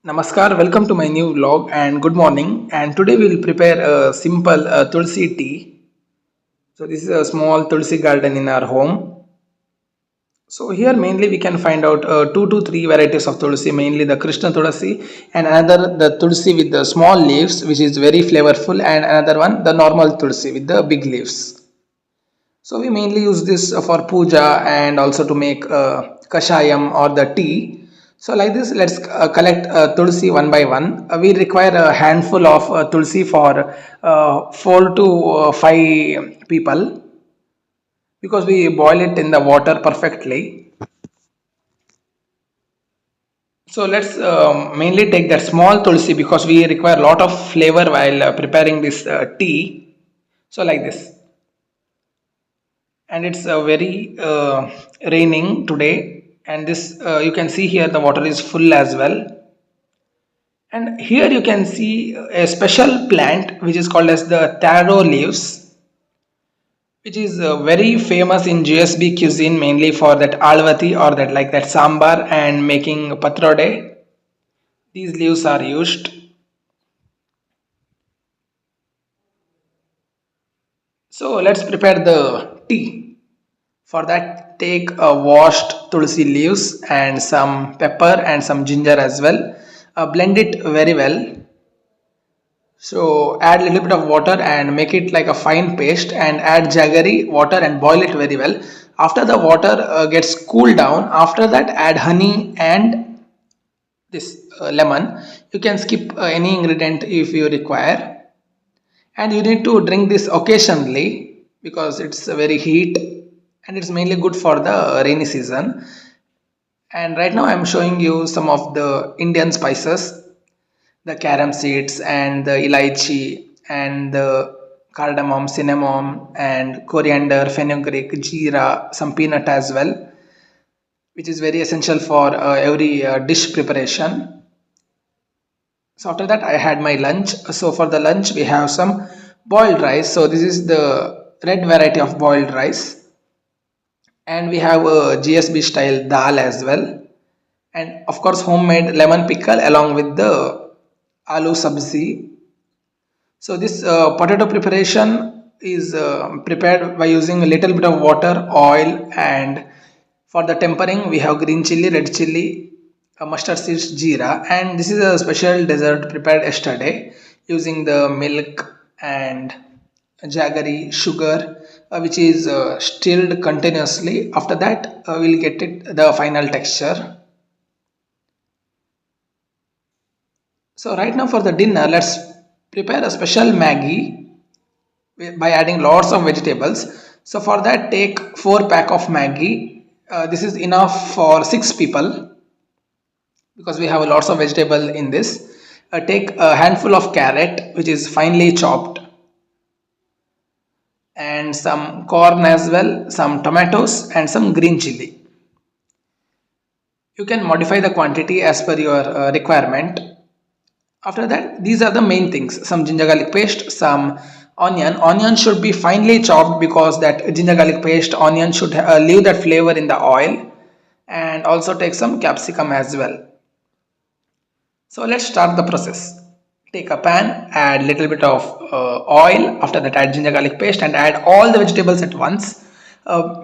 Namaskar, welcome to my new vlog and good morning. And today we will prepare a simple tulsi tea. So this is a small tulsi garden in our home. So here mainly we can find out two to three varieties of tulsi, mainly the Krishna tulsi and another the tulsi with the small leaves, which is very flavorful, and another one the normal tulsi with the big leaves. So we mainly use this for puja and also to make kashayam or the tea. So like this, let's collect tulsi one by one. We require a handful of tulsi for four to five people because we boil it in the water perfectly. So let's mainly take that small tulsi because we require a lot of flavor while preparing this tea. So like this, and it's very raining today, and this you can see here the water is full as well. And here you can see a special plant which is called as the taro leaves, which is very famous in GSB cuisine, mainly for that alvati or that like that sambar and making patrode. These leaves are used. So let's prepare the tea. For that, take a washed tulsi leaves and some pepper and some ginger as well. Blend it very well. So add a little bit of water and make it like a fine paste, and add jaggery water and boil it very well. After the water gets cooled down, after that add honey and this lemon. You can skip any ingredient if you require, and you need to drink this occasionally because it's very heat and it's mainly good for the rainy season. And right now I'm showing you some of the Indian spices, the carom seeds and the elaichi and the cardamom, cinnamon and coriander, fenugreek, jeera, some peanut as well, which is very essential for every dish preparation. So after that I had my lunch. So for the lunch we have some boiled rice. So this is the red variety of boiled rice, and we have a GSB style dal as well, and of course homemade lemon pickle along with the aloo sabzi. So this potato preparation is prepared by using a little bit of water, oil, and for the tempering we have green chili, red chili, mustard seeds, jeera, and this is a special dessert prepared yesterday using the milk and jaggery, sugar, which is stirred continuously. After that, we'll get it the final texture. So right now for the dinner, let's prepare a special Maggie by adding lots of vegetables. So for that, take 4 pack of Maggie. This is enough for 6 people because we have lots of vegetable in this. Take a handful of carrot, which is finely chopped, and some corn as well, some tomatoes, and some green chili. You can modify the quantity as per your requirement. After that, these are the main things: some ginger garlic paste, some onion should be finely chopped because that ginger garlic paste onion should leave that flavor in the oil, and also take some capsicum as well. So let's start the process. Take a pan, add little bit of oil. After that add ginger garlic paste and add all the vegetables at once.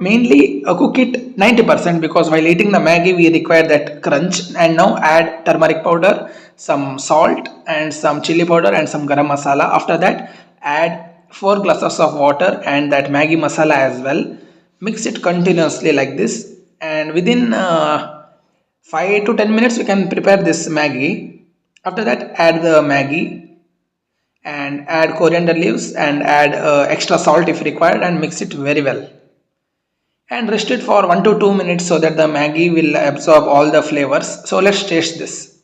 Mainly cook it 90% because while eating the Maggi we require that crunch. And now add turmeric powder, some salt and some chili powder and some garam masala. After that add 4 glasses of water and that Maggi masala as well. Mix it continuously like this, and within 5 to 10 minutes we can prepare this Maggi. After that add the Maggi and add coriander leaves and add extra salt if required, and mix it very well and rest it for 1 to 2 minutes so that the Maggi will absorb all the flavors. So let's taste this.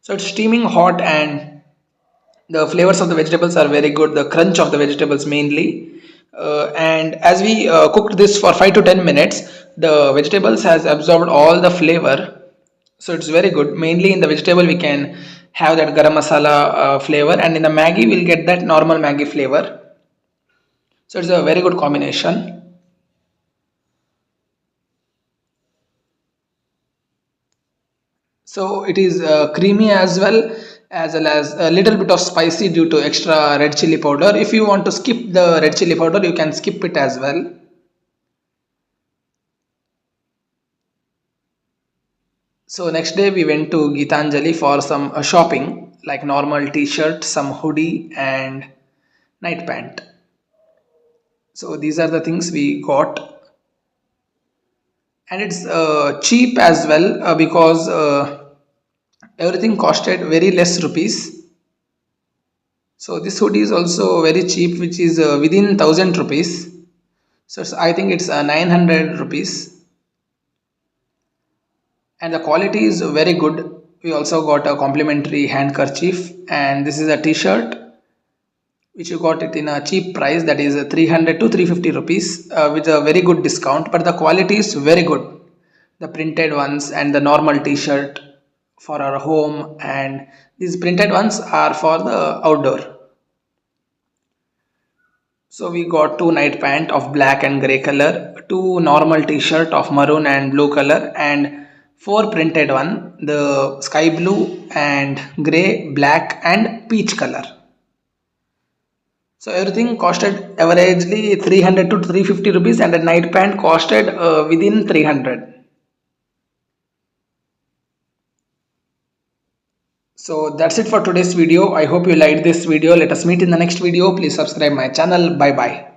So it's steaming hot and the flavors of the vegetables are very good, the crunch of the vegetables mainly. And as we cooked this for 5 to 10 minutes, the vegetables has absorbed all the flavor. So it's very good. Mainly in the vegetable we can have that garam masala flavor, and in the Maggi we'll get that normal Maggi flavor. So it's a very good combination. So it is creamy as well as a little bit of spicy due to extra red chili powder. If you want to skip the red chili powder, you can skip it as well. So next day we went to Gitanjali for some shopping like normal t-shirt, some hoodie and night pant. So these are the things we got, and it's cheap as well because everything costed very less rupees. So this hoodie is also very cheap, which is within 1000 rupees. So I think it's 900 rupees, and the quality is very good. We also got a complimentary handkerchief, and this is a t-shirt which you got it in a cheap price, that is 300 to 350 rupees with a very good discount, but the quality is very good. The printed ones and the normal t-shirt for our home, and these printed ones are for the outdoor. So we got two night pant of black and gray color, two normal t-shirt of maroon and blue color, and four printed one, the sky blue and gray, black and peach color. So everything costed averagely 300 to 350 rupees, and a night pant costed within 300. So that's it for today's video. I hope you liked this video. Let us meet in the next video. Please subscribe my channel. Bye bye.